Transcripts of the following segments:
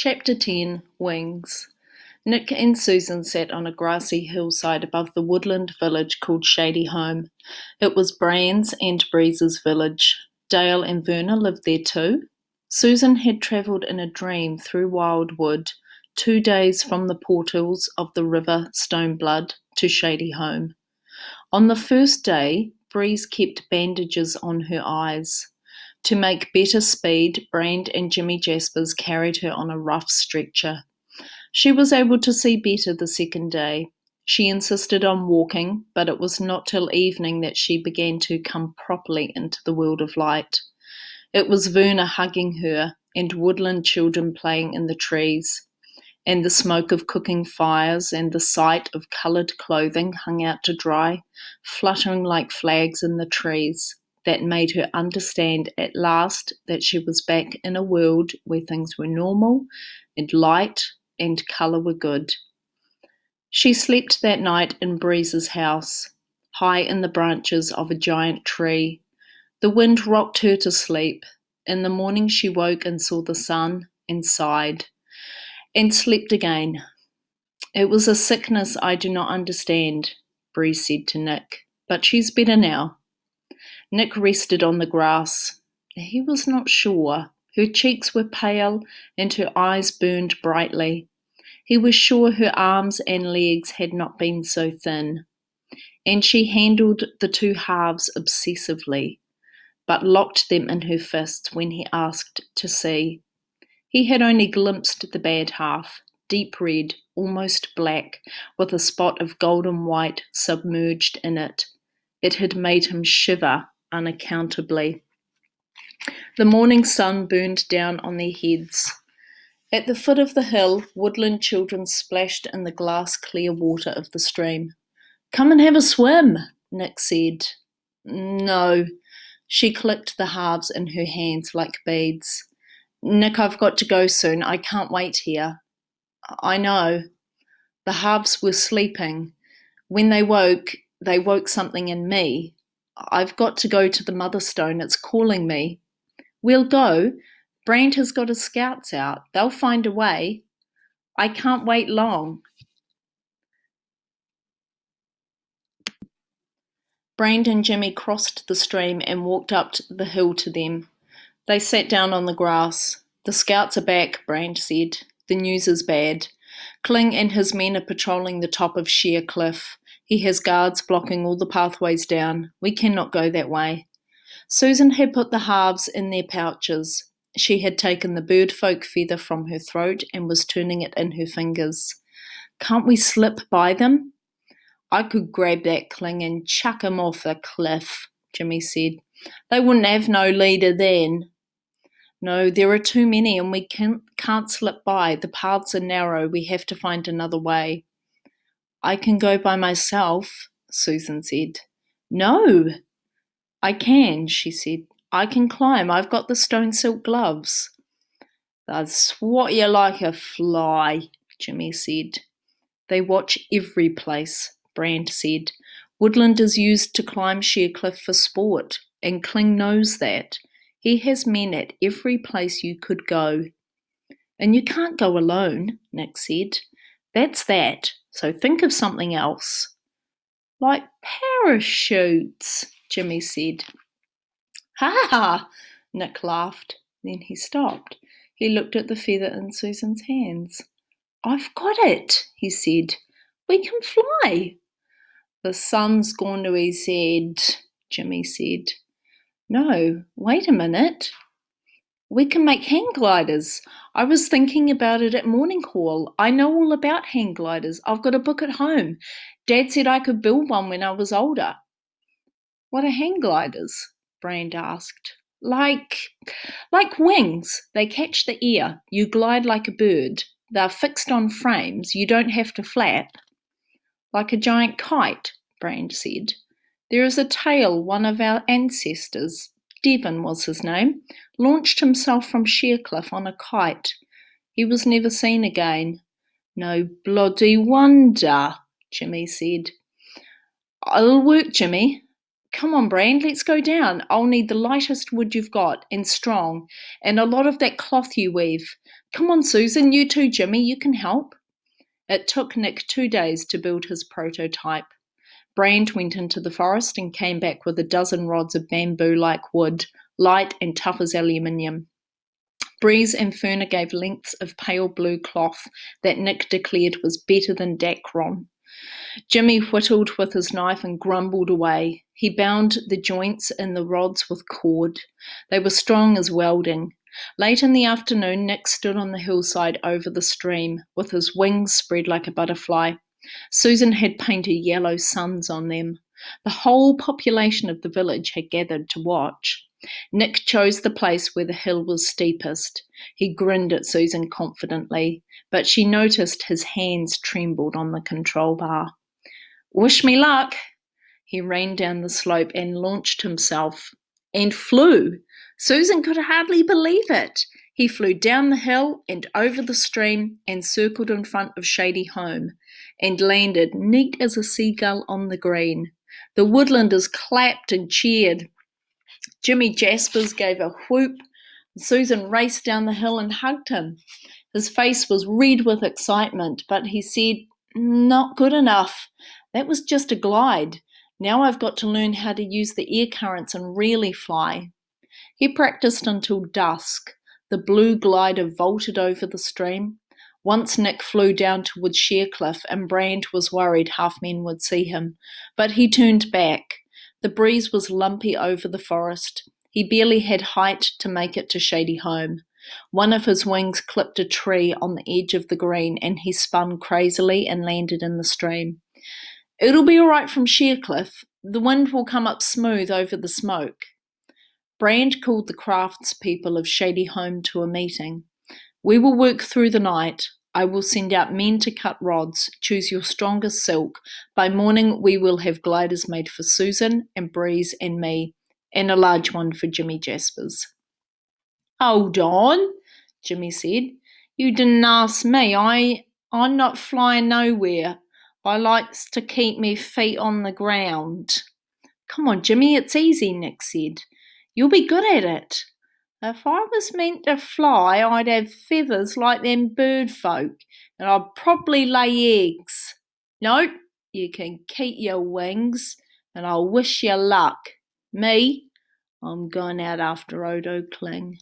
Chapter 10 Wings. Nick and Susan sat on a grassy hillside above the woodland village called Shady Home. It was Bran's and Breeze's village. Dale and Verna lived there too. Susan had travelled in a dream through Wildwood, 2 days from the portals of the river Stoneblood to Shady Home. On the first day, Breeze kept bandages on her eyes. To make better speed, Brand and Jimmy Jaspers carried her on a rough stretcher. She was able to see better the second day. She insisted on walking, but it was not till evening that she began to come properly into the world of light. It was Verna hugging her, and woodland children playing in the trees, and the smoke of cooking fires, and the sight of coloured clothing hung out to dry, fluttering like flags in the trees, that made her understand at last that she was back in a world where things were normal, and light and colour were good. She slept that night in Breeze's house, high in the branches of a giant tree. The wind rocked her to sleep. In the morning she woke and saw the sun, and sighed, and slept again. "It was a sickness I do not understand," Breeze said to Nick, "but she's better now." Nick rested on the grass. He was not sure. Her cheeks were pale and her eyes burned brightly. He was sure her arms and legs had not been so thin. And she handled the two halves obsessively, but locked them in her fists when he asked to see. He had only glimpsed the bad half, deep red, almost black, with a spot of golden white submerged in it. It had made him shiver unaccountably. The morning sun burned down on their heads. At the foot of the hill, woodland children splashed in the glass-clear water of the stream. "Come and have a swim," Nick said. "No." She clicked the halves in her hands like beads. "Nick, I've got to go soon. I can't wait here." "I know." The halves were sleeping. When they woke something in me. "I've got to go to the Mother Stone. It's calling me." "We'll go. Brand has got his scouts out. They'll find a way." "I can't wait long." Brand and Jimmy crossed the stream and walked up the hill to them. They sat down on the grass. "The scouts are back," Brand said. "The news is bad. Kling and his men are patrolling the top of Sheer Cliff. He has guards blocking all the pathways down. We cannot go that way." Susan had put the halves in their pouches. She had taken the birdfolk feather from her throat and was turning it in her fingers. "Can't we slip by them?" "I could grab that Kling and chuck him off the cliff," Jimmy said. "They wouldn't have no leader then." "No, there are too many and we can't slip by. The paths are narrow. We have to find another way." "I can go by myself," Susan said. "No." "I can," she said. "I can climb. I've got the stone silk gloves." "They'd swat you like a fly," Jimmy said. "They watch every place," Brand said. "Woodland is used to climb Sheer Cliff for sport, and Kling knows that. He has men at every place you could go." "And you can't go alone," Nick said. "That's that, so think of something else." "Like parachutes," Jimmy said. "Ha ha!" Nick laughed. Then he stopped. He looked at the feather in Susan's hands. "I've got it," he said. "We can fly." "The sun's gone to his head," Jimmy said. "No, wait a minute. We can make hang gliders. I was thinking about it at morning call. I know all about hang gliders. I've got a book at home. Dad said I could build one when I was older." "What are hang gliders?" Brand asked. Like wings. They catch the air. You glide like a bird. They're fixed on frames. You don't have to flap." "Like a giant kite," Brand said. "There is a tale one of our ancestors, Devon was his name, launched himself from Sheercliff on a kite. He was never seen again." "No bloody wonder," Jimmy said. "It'll work, Jimmy." Come on, Brand, let's go down. I'll need the lightest wood you've got, and strong, and a lot of that cloth you weave. Come on, Susan, you too, Jimmy, you can help. It took Nick 2 days to build his prototype. Brand went into the forest and came back with a dozen rods of bamboo-like wood, light and tough as aluminium. Breeze and Ferner gave lengths of pale blue cloth that Nick declared was better than Dacron. Jimmy whittled with his knife and grumbled away. He bound the joints in the rods with cord. They were strong as welding. Late in the afternoon, Nick stood on the hillside over the stream, with his wings spread like a butterfly. Susan had painted yellow suns on them. The whole population of the village had gathered to watch. Nick chose the place where the hill was steepest. He grinned at Susan confidently, but she noticed his hands trembled on the control bar. Wish me luck. He ran down the slope and launched himself, and flew. Susan could hardly believe it. He flew down the hill and over the stream and circled in front of Shady Home and landed neat as a seagull on the green. The woodlanders clapped and cheered. Jimmy Jaspers gave a whoop. Susan raced down the hill and hugged him. His face was red with excitement, but he said, "Not good enough. That was just a glide. Now I've got to learn how to use the air currents and really fly." He practiced until dusk. The blue glider vaulted over the stream. Once Nick flew down towards Sheercliff, and Brand was worried Halfmen would see him, but he turned back. The breeze was lumpy over the forest. He barely had height to make it to Shady Home. One of his wings clipped a tree on the edge of the green, and he spun crazily and landed in the stream. "It'll be all right from Sheercliff. The wind will come up smooth over the smoke." Brand called the craftspeople of Shady Home to a meeting. "We will work through the night. I will send out men to cut rods. Choose your strongest silk. By morning we will have gliders made for Susan and Breeze and me, and a large one for Jimmy Jaspers." "Hold on," Jimmy said. "You didn't ask me. I'm not flying nowhere. I likes to keep me feet on the ground." "Come on, Jimmy, it's easy," Nick said. "You'll be good at it. If I was meant to fly, I'd have feathers like them bird folk, and I'd probably lay eggs. Nope, you can keep your wings, and I'll wish you luck. Me, I'm going out after Odo Kling."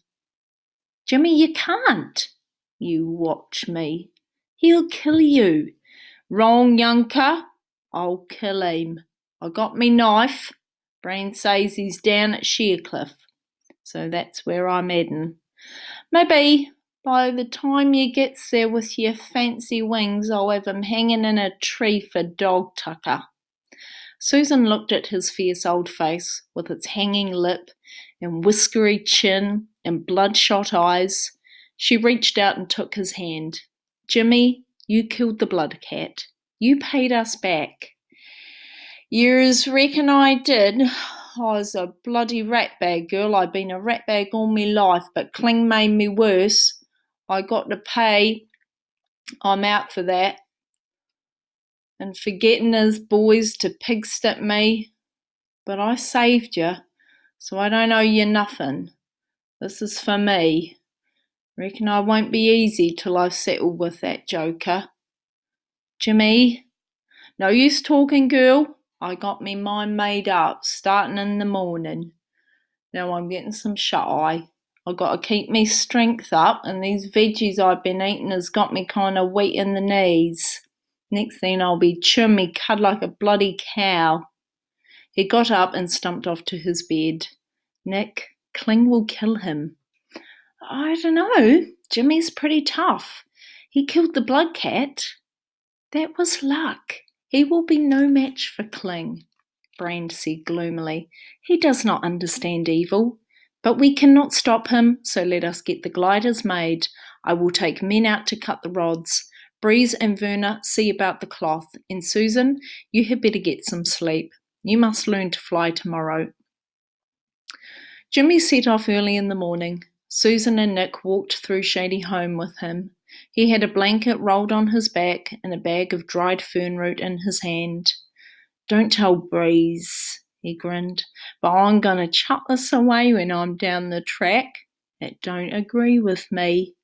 "Jimmy, you can't." "You watch me. He'll kill you." "Wrong, younker. I'll kill him. I got me knife. Brand says he's down at Sheercliff, so that's where I'm heading. Maybe by the time you gets there with your fancy wings, I'll have him hanging in a tree for dog tucker." Susan looked at his fierce old face with its hanging lip and whiskery chin and bloodshot eyes. She reached out and took his hand. "Jimmy, you killed the blood cat. You paid us back." "Yous reckon I did? I was a bloody ratbag, girl. I've been a ratbag all me life, but Kling made me worse. I got to pay. I'm out for that. And for getting his boys to pig-stip me. But I saved you, so I don't owe you nothing. This is for me. Reckon I won't be easy till I've settled with that joker." "Jimmy, no use talking, girl. I got me mind made up, starting in the morning. Now I'm getting some shut-eye. I got to keep me strength up, and these veggies I've been eating has got me kind of weak in the knees. Next thing I'll be chewing me cud like a bloody cow." He got up and stumped off to his bed. "Nick, Kling will kill him." "I don't know. Jimmy's pretty tough. He killed the blood cat." "That was luck. He will be no match for Kling," Brand said gloomily. "He does not understand evil. But we cannot stop him, so let us get the gliders made. I will take men out to cut the rods. Breeze and Verna see about the cloth, and Susan, you had better get some sleep. You must learn to fly tomorrow." Jimmy set off early in the morning. Susan and Nick walked through Shady Home with him. He had a blanket rolled on his back and a bag of dried fern root in his hand. "Don't tell Breeze," he grinned. But I'm going to chuck this away when I'm down the track. It don't agree with me.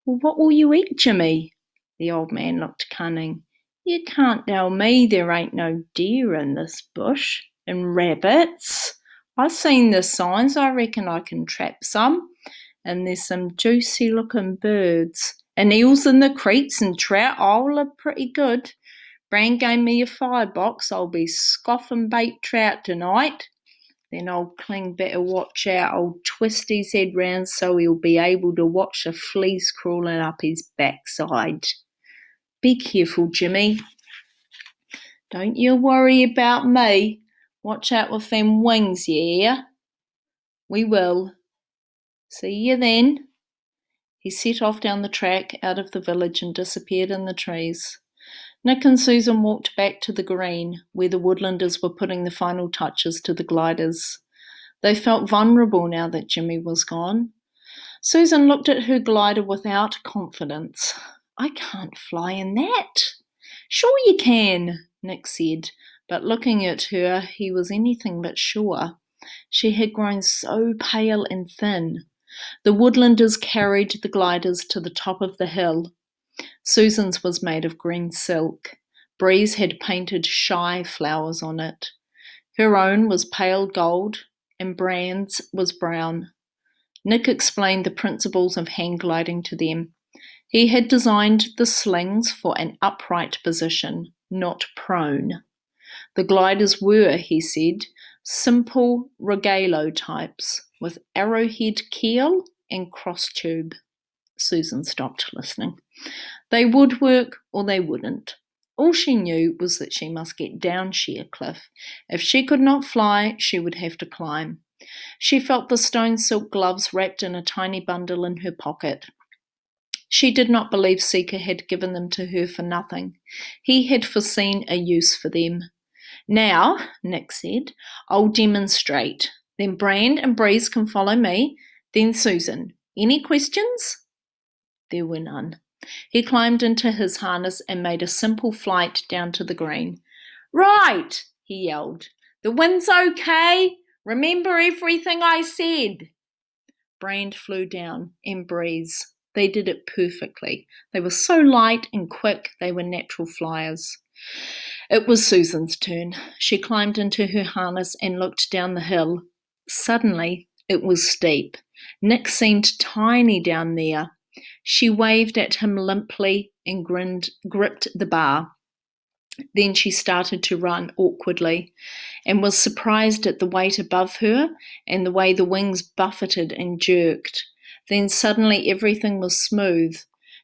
Well, what will you eat, Jimmy? The old man looked cunning. You can't tell me there ain't no deer in this bush, and rabbits. I've seen the signs. I reckon I can trap some. And there's some juicy-looking birds. And eels in the creeks and trout all look pretty good. Bran gave me a firebox. I'll be scoffing baked trout tonight. Then old Cling better watch out. I'll twist his head round so he'll be able to watch the fleas crawling up his backside. Be careful, Jimmy. Don't you worry about me. Watch out with them wings, yeah? We will. See you then. He set off down the track out of the village and disappeared in the trees. Nick and Susan walked back to the green, where the woodlanders were putting the final touches to the gliders. They felt vulnerable now that Jimmy was gone. Susan looked at her glider without confidence. I can't fly in that. Sure you can, Nick said, but looking at her, he was anything but sure. She had grown so pale and thin. The woodlanders carried the gliders to the top of the hill. Susan's was made of green silk. Breeze had painted shy flowers on it. Her own was pale gold, and Bran's was brown. Nick explained the principles of hang gliding to them. He had designed the slings for an upright position, not prone. The gliders were, he said, simple regalo types with arrowhead keel and cross tube. Susan stopped listening. They would work or they wouldn't. All she knew was that she must get down Sheer Cliff. If she could not fly, she would have to climb. She felt the stone silk gloves wrapped in a tiny bundle in her pocket. She did not believe Seeker had given them to her for nothing. He had foreseen a use for them. Now, Nick said, I'll demonstrate. Then Brand and Breeze can follow me. Then Susan. Any questions? There were none. He climbed into his harness and made a simple flight down to the green. Right, he yelled. The wind's okay. Remember everything I said. Brand flew down, and Breeze. They did it perfectly. They were so light and quick, they were natural flyers. It was Susan's turn. She climbed into her harness and looked down the hill. Suddenly, it was steep. Nick seemed tiny down there. She waved at him limply and gripped the bar. Then she started to run awkwardly and was surprised at the weight above her and the way the wings buffeted and jerked. Then suddenly everything was smooth.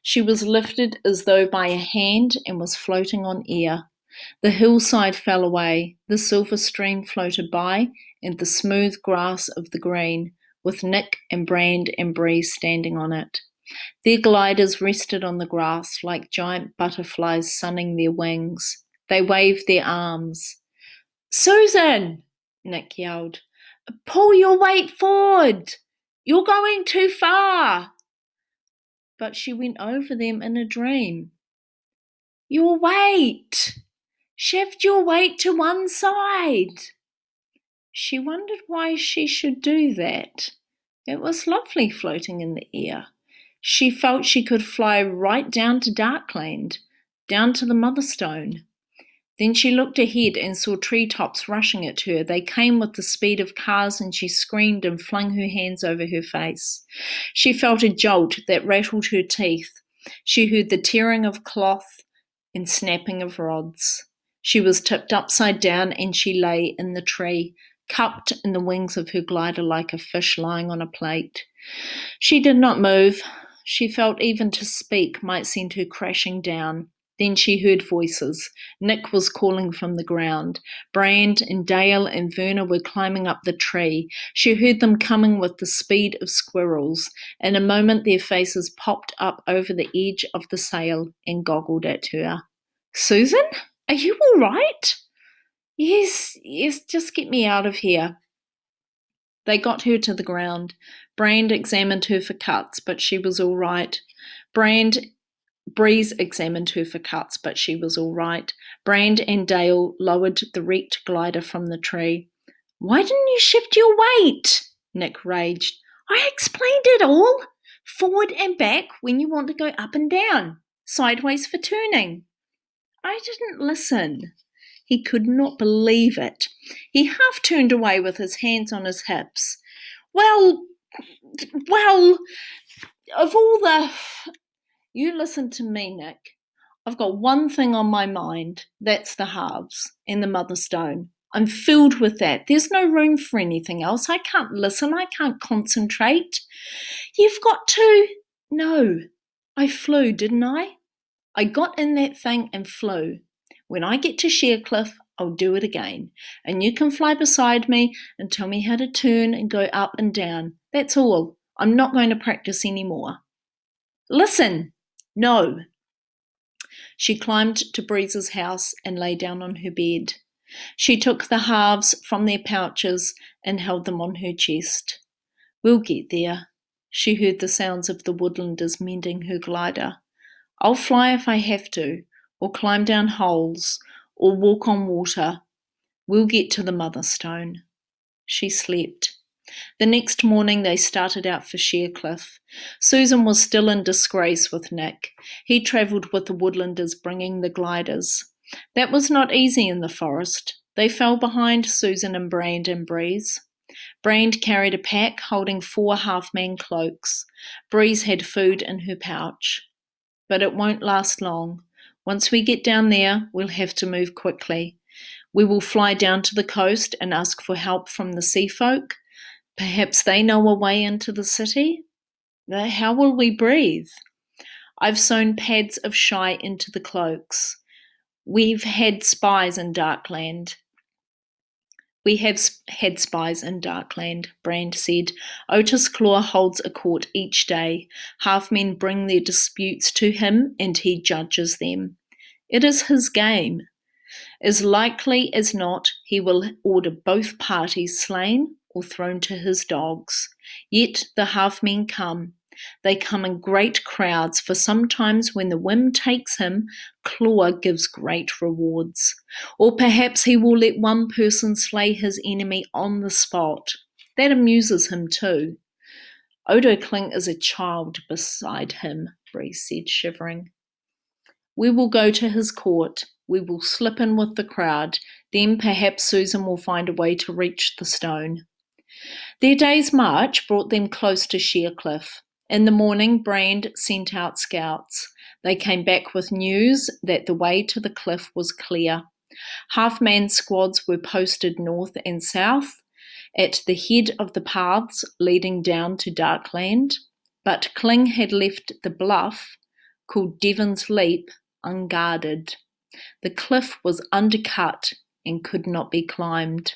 She was lifted as though by a hand and was floating on air. The hillside fell away, the silver stream floated by, and the smooth grass of the green, with Nick and Brand and Breeze standing on it. Their gliders rested on the grass like giant butterflies sunning their wings. They waved their arms. Susan, Nick yelled, pull your weight forward. You're going too far. But she went over them in a dream. Your weight. Shift your weight to one side. She wondered why she should do that. It was lovely floating in the air. She felt she could fly right down to Darkland, down to the Motherstone. Then she looked ahead and saw treetops rushing at her. They came with the speed of cars, and she screamed and flung her hands over her face. She felt a jolt that rattled her teeth. She heard the tearing of cloth and snapping of rods. She was tipped upside down, and she lay in the tree, cupped in the wings of her glider like a fish lying on a plate. She did not move. She felt even to speak might send her crashing down. Then she heard voices. Nick was calling from the ground. Brand and Dale and Verna were climbing up the tree. She heard them coming with the speed of squirrels. In a moment their faces popped up over the edge of the sail and goggled at her. Susan? Are you all right? Yes, just get me out of here. They got her to the ground. Brand examined her for cuts, but she was all right. Breeze examined her for cuts, but she was all right. Brand and Dale lowered the wrecked glider from the tree. Why didn't you shift your weight? Nick raged. I explained it all. Forward and back when you want to go up and down. Sideways for turning. I didn't listen. He could not believe it. He half turned away with his hands on his hips. Well, of all the... You listen to me, Nick. I've got one thing on my mind. That's the halves and the mother stone. I'm filled with that. There's no room for anything else. I can't listen. I can't concentrate. You've got to... No. I flew, didn't I? I got in that thing and flew. When I get to Sheercliff, I'll do it again. And you can fly beside me and tell me how to turn and go up and down. That's all. I'm not going to practice anymore. Listen. No. She climbed to Breeze's house and lay down on her bed. She took the halves from their pouches and held them on her chest. We'll get there. She heard the sounds of the woodlanders mending her glider. I'll fly if I have to, or climb down holes, or walk on water. We'll get to the mother stone. She slept. The next morning they started out for Sheercliff. Susan was still in disgrace with Nick. He travelled with the woodlanders bringing the gliders. That was not easy in the forest. They fell behind Susan and Brand and Breeze. Brand carried a pack holding 4 half-man cloaks. Breeze had food in her pouch. But it won't last long. Once we get down there, we'll have to move quickly. We will fly down to the coast and ask for help from the sea folk. Perhaps they know a way into the city? How will we breathe? I've sewn pads of shy into the cloaks. We have had spies in Darkland, Brand said. Otis Claw holds a court each day. Half-men bring their disputes to him and he judges them. It is his game. As likely as not, he will order both parties slain or thrown to his dogs. Yet the half-men come. They come in great crowds, for sometimes when the whim takes him, Claw gives great rewards. Or perhaps he will let one person slay his enemy on the spot. That amuses him too. Odo Kling is a child beside him, Breeze said, shivering. We will go to his court. We will slip in with the crowd. Then perhaps Susan will find a way to reach the stone. Their day's march brought them close to Sheercliff. In the morning, Brand sent out scouts. They came back with news that the way to the cliff was clear. Half-man squads were posted north and south at the head of the paths leading down to Darkland, but Kling had left the bluff, called Devon's Leap, unguarded. The cliff was undercut and could not be climbed.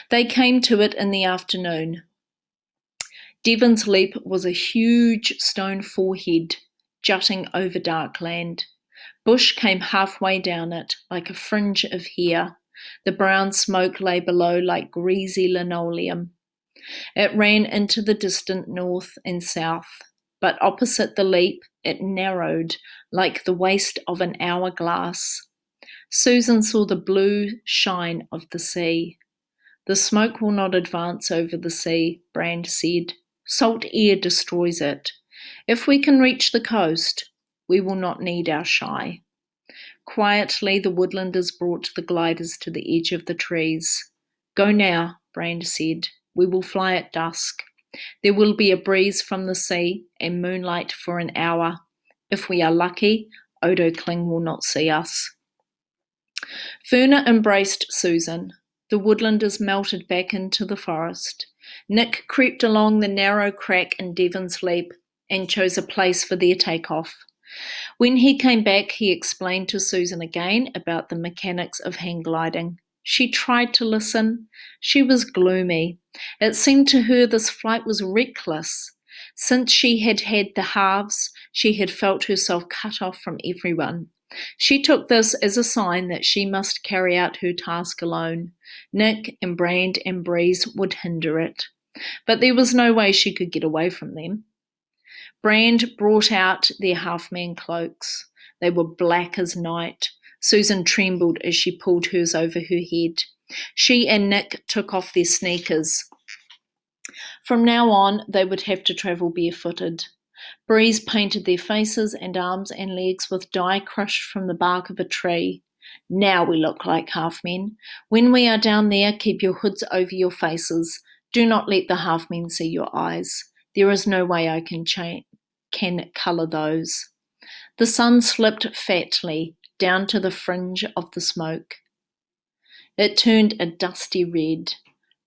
They came to it in the afternoon. Devon's Leap was a huge stone forehead jutting over Darkland. Bush came halfway down it, like a fringe of hair. The brown smoke lay below like greasy linoleum. It ran into the distant north and south, but opposite the leap it narrowed like the waste of an hourglass. Susan saw the blue shine of the sea. The smoke will not advance over the sea, Brand said. Salt air destroys it. If we can reach the coast, we will not need our shy. Quietly, the woodlanders brought the gliders to the edge of the trees. Go now, Brand said. We will fly at dusk. There will be a breeze from the sea and moonlight for an hour. If we are lucky, Odo Kling will not see us. Verna embraced Susan. The woodlanders melted back into the forest. Nick crept along the narrow crack in Devon's Leap and chose a place for their takeoff. When he came back, he explained to Susan again about the mechanics of hang gliding. She tried to listen. She was gloomy. It seemed to her this flight was reckless. Since she had had the halves, she had felt herself cut off from everyone. She took this as a sign that she must carry out her task alone. Nick and Brand and Breeze would hinder it. But there was no way she could get away from them. Brand brought out their half-man cloaks. They were black as night. Susan trembled as she pulled hers over her head. She and Nick took off their sneakers. From now on, they would have to travel barefooted. Breeze painted their faces and arms and legs with dye crushed from the bark of a tree. Now we look like half-men. When we are down there, keep your hoods over your faces. Do not let the half-men see your eyes. There is no way I can colour those. The sun slipped fatly down to the fringe of the smoke. It turned a dusty red.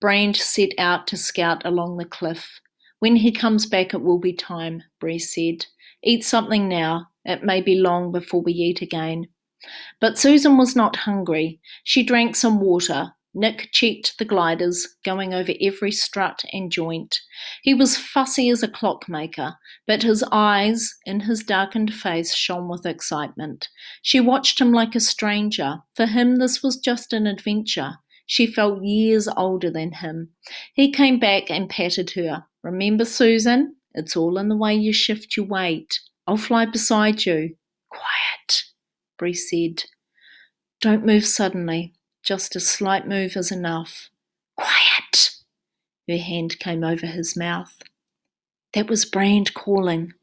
Brand set out to scout along the cliff. When he comes back, it will be time, Breeze said. Eat something now. It may be long before we eat again. But Susan was not hungry. She drank some water. Nick checked the gliders, going over every strut and joint. He was fussy as a clockmaker, but his eyes in his darkened face shone with excitement. She watched him like a stranger. For him, this was just an adventure. She felt years older than him. He came back and patted her. Remember, Susan? It's all in the way you shift your weight. I'll fly beside you. Quiet, Breeze said. Don't move suddenly. Just a slight move is enough. Quiet! Her hand came over his mouth. That was Brand calling.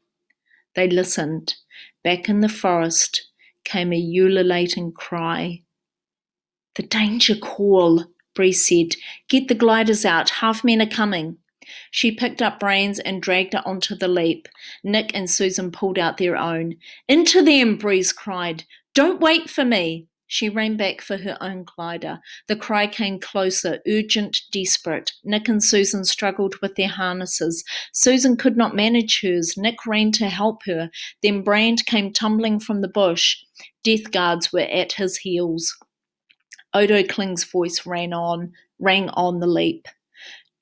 They listened. Back in the forest came a ululating cry. The danger call, Breeze said. Get the gliders out. Half-men are coming. She picked up Brains and dragged it onto the leap. Nick and Susan pulled out their own. Into them, Breeze cried. Don't wait for me. She ran back for her own glider. The cry came closer, urgent, desperate. Nick and Susan struggled with their harnesses. Susan could not manage hers. Nick ran to help her. Then Brand came tumbling from the bush. Death guards were at his heels. Odo Kling's voice rang on the leap.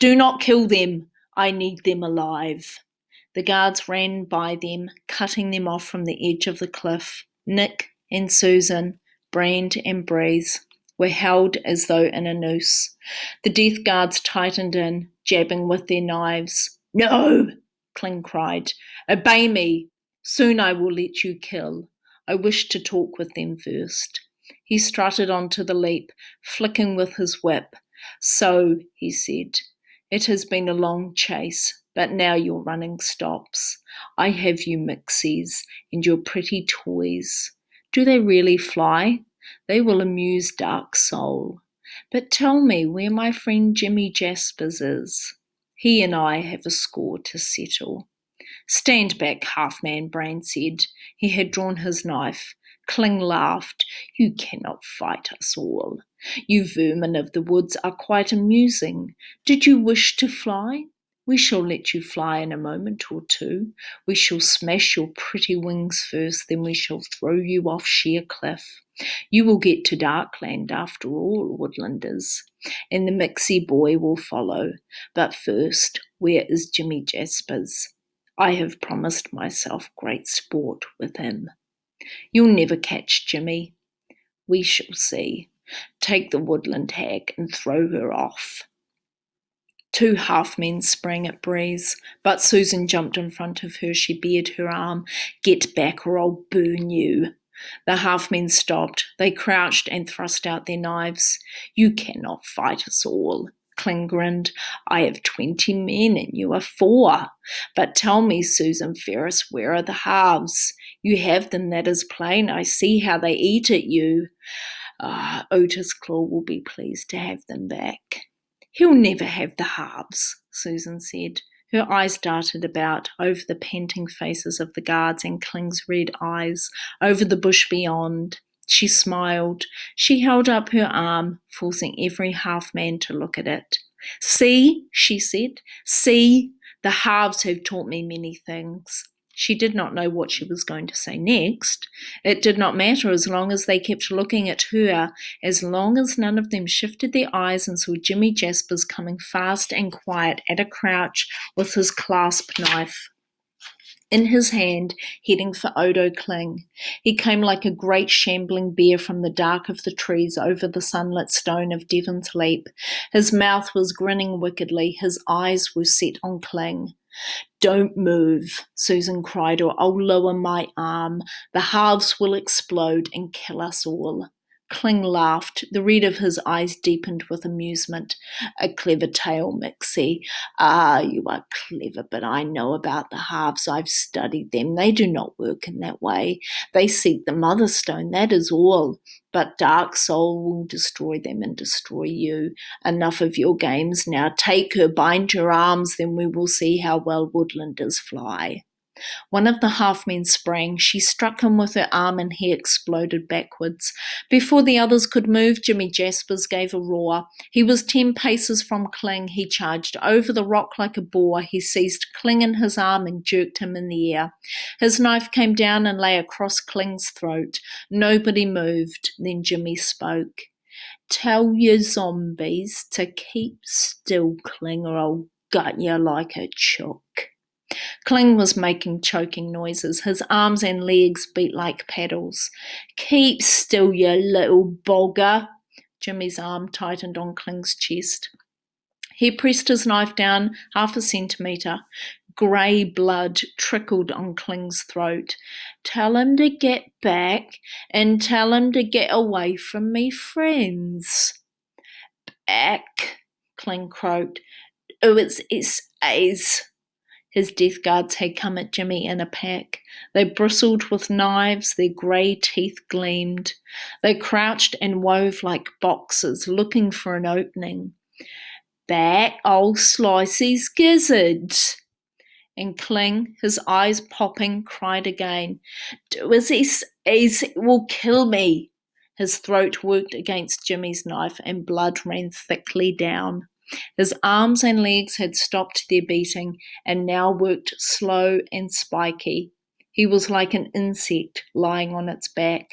Do not kill them. I need them alive. The guards ran by them, cutting them off from the edge of the cliff. Nick and Susan, Brand and Breeze were held as though in a noose. The death guards tightened in, jabbing with their knives. No, Kling cried. Obey me. Soon I will let you kill. I wish to talk with them first. He strutted onto the leap, flicking with his whip. So, he said, it has been a long chase, but now your running stops. I have you mixies and your pretty toys. Do they really fly? They will amuse Dark Soul. But tell me where my friend Jimmy Jaspers is. He and I have a score to settle. Stand back, half-man, Brand said. He had drawn his knife. Kling laughed. You cannot fight us all. You vermin of the woods are quite amusing. Did you wish to fly? We shall let you fly in a moment or two. We shall smash your pretty wings first, then we shall throw you off sheer cliff. You will get to Darkland after all, woodlanders, and the Mixie boy will follow. But first, where is Jimmy Jaspers? I have promised myself great sport with him. You'll never catch Jimmy. We shall see. Take the woodland hag and throw her off. 2 half-men sprang at Breeze, but Susan jumped in front of her. She bared her arm. Get back or I'll burn you. The half-men stopped. They crouched and thrust out their knives. You cannot fight us all. Kling grinned. I have 20 men and you are 4. But tell me, Susan Ferris, where are the halves? You have them, that is plain. I see how they eat at you. Otis Claw will be pleased to have them back. He'll never have the halves, Susan said. Her eyes darted about, over the panting faces of the guards and Kling's red eyes, over the bush beyond. She smiled. She held up her arm, forcing every half-man to look at it. See, she said, see, the halves have taught me many things. She did not know what she was going to say next. It did not matter as long as they kept looking at her, as long as none of them shifted their eyes and saw Jimmy Jaspers coming fast and quiet at a crouch with his clasp knife in his hand, heading for Odo Kling. He came like a great shambling bear from the dark of the trees over the sunlit stone of Devon's Leap. His mouth was grinning wickedly. His eyes were set on Kling. Don't move, Susan cried, or I'll lower my arm. The halves will explode and kill us all. Kling laughed. The red of his eyes deepened with amusement. A clever tale, Mixie. Ah, you are clever, but I know about the halves. I've studied them. They do not work in that way. They seek the Mother Stone, that is all. But Dark Soul will destroy them and destroy you. Enough of your games now. Take her, bind your arms, then we will see how well woodlanders fly. One of the half-men sprang. She struck him with her arm and he exploded backwards. Before the others could move, Jimmy Jaspers gave a roar. He was 10 paces from Kling. He charged over the rock like a boar. He seized Kling in his arm and jerked him in the air. His knife came down and lay across Kling's throat. Nobody moved. Then Jimmy spoke. Tell your zombies to keep still, Kling, or I'll gut you like a chook. Kling was making choking noises. His arms and legs beat like paddles. Keep still, you little bogger. Jimmy's arm tightened on Kling's chest. He pressed his knife down 1/2 centimetre. Grey blood trickled on Kling's throat. Tell him to get back and tell him to get away from me friends. Back, Kling croaked. Oh, it's A's. His death guards had come at Jimmy in a pack. They bristled with knives, their grey teeth gleamed. They crouched and wove like boxes, looking for an opening. Back, old Slicey's gizzard. And Kling, his eyes popping, cried again. Do as he will kill me. His throat worked against Jimmy's knife and blood ran thickly down. His arms and legs had stopped their beating and now worked slow and spiky. He was like an insect lying on its back.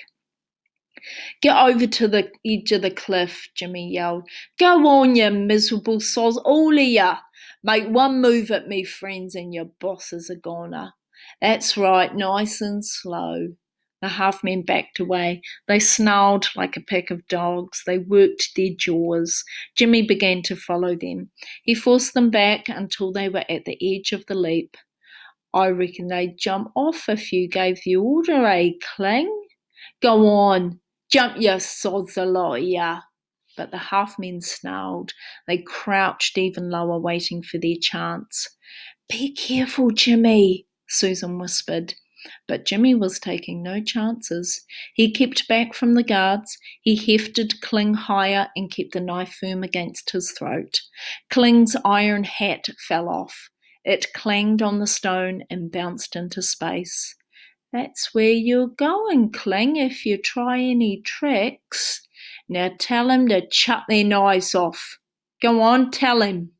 Get over to the edge of the cliff, Jimmy yelled. Go on, you miserable soz, all of ya. Make one move at me, friends, and your boss is a goner. That's right, nice and slow. The half-men backed away. They snarled like a pack of dogs. They worked their jaws. Jimmy began to follow them. He forced them back until they were at the edge of the leap. I reckon they'd jump off if you gave the order, eh, Kling? Go on, jump, you sods, a lot of ya. But the half-men snarled. They crouched even lower, waiting for their chance. Be careful, Jimmy, Susan whispered. But Jimmy was taking no chances. He kept back from the guards. He hefted Kling higher and kept the knife firm against his throat. Kling's iron hat fell off. It clanged on the stone and bounced into space. That's where you're going, Kling, if you try any tricks. Now tell him to chuck their knives off. Go on, tell him.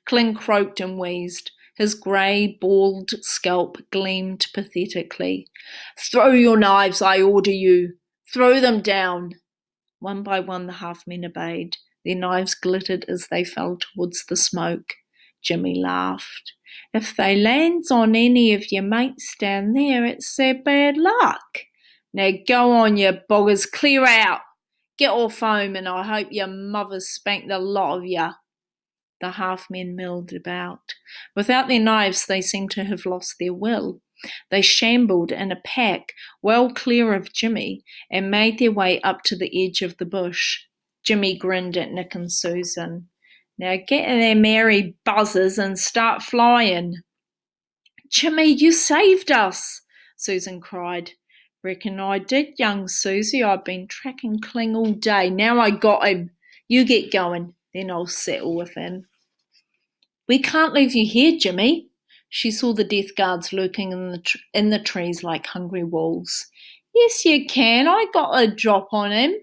Kling croaked and wheezed. His grey, bald scalp gleamed pathetically. Throw your knives, I order you. Throw them down. One by one the half-men obeyed. Their knives glittered as they fell towards the smoke. Jimmy laughed. If they lands on any of your mates down there, it's their bad luck. Now go on, you boggers, clear out. Get off home, and I hope your mother spanked the lot of you. The half-men milled about. Without their knives, they seemed to have lost their will. They shambled in a pack, well clear of Jimmy, and made their way up to the edge of the bush. Jimmy grinned at Nick and Susan. Now get in there, merry buzzers, and start flying. Jimmy, you saved us, Susan cried. Reckon I did, young Susie. I've been tracking Kling all day. Now I got him. You get going, then I'll settle with him. We can't leave you here, Jimmy. She saw the death guards lurking in the trees like hungry wolves. Yes, you can. I got a drop on him.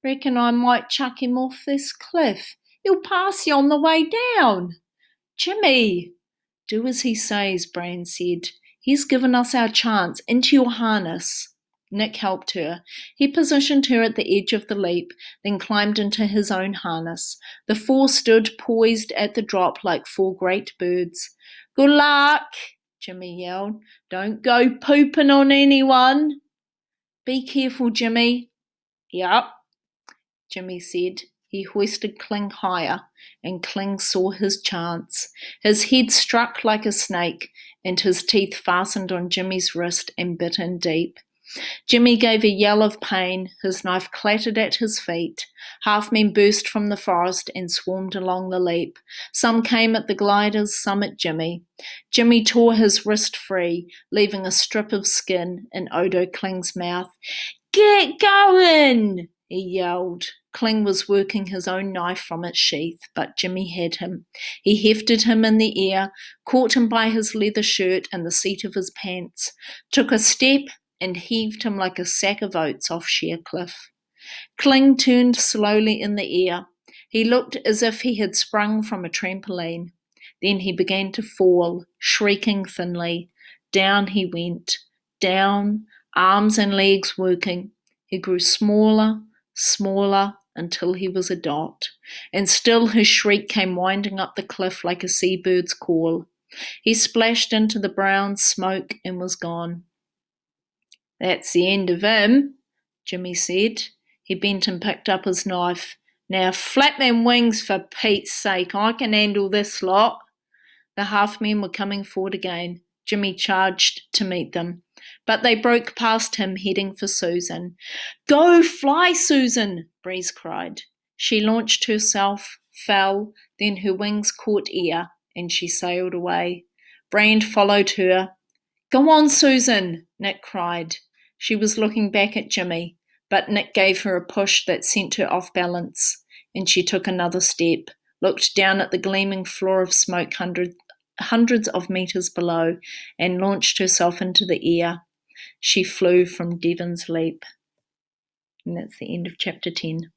Reckon I might chuck him off this cliff. He'll pass you on the way down. Jimmy! Do as he says, Bran said. He's given us our chance. Into your harness. Nick helped her. He positioned her at the edge of the leap, then climbed into his own harness. The 4 stood poised at the drop like 4 great birds. Good luck, Jimmy yelled. Don't go pooping on anyone. Be careful, Jimmy. Yup, Jimmy said. He hoisted Kling higher, and Kling saw his chance. His head struck like a snake, and his teeth fastened on Jimmy's wrist and bit in deep. Jimmy gave a yell of pain. His knife clattered at his feet. Halfmen burst from the forest and swarmed along the leap. Some came at the gliders, some at Jimmy. Jimmy tore his wrist free, leaving a strip of skin in Odo Kling's mouth. "Get going!" he yelled. Kling was working his own knife from its sheath, but Jimmy had him. He hefted him in the air, caught him by his leather shirt and the seat of his pants, took a step and heaved him like a sack of oats off sheer cliff. Kling turned slowly in the air. He looked as if he had sprung from a trampoline. Then he began to fall, shrieking thinly. Down he went, down, arms and legs working. He grew smaller, smaller, until he was a dot. And still his shriek came winding up the cliff like a seabird's call. He splashed into the brown smoke and was gone. "That's the end of him," Jimmy said. He bent and picked up his knife. "Now flap them wings for Pete's sake. I can handle this lot." The half-men were coming forward again. Jimmy charged to meet them. But they broke past him, heading for Susan. "Go fly, Susan!" Breeze cried. She launched herself, fell, then her wings caught air, and she sailed away. Brand followed her. "Go on, Susan!" Nick cried. She was looking back at Jimmy, but Nick gave her a push that sent her off balance, and she took another step, looked down at the gleaming floor of smoke hundreds of meters below, and launched herself into the air. She flew from Devon's Leap. And that's the end of chapter 10.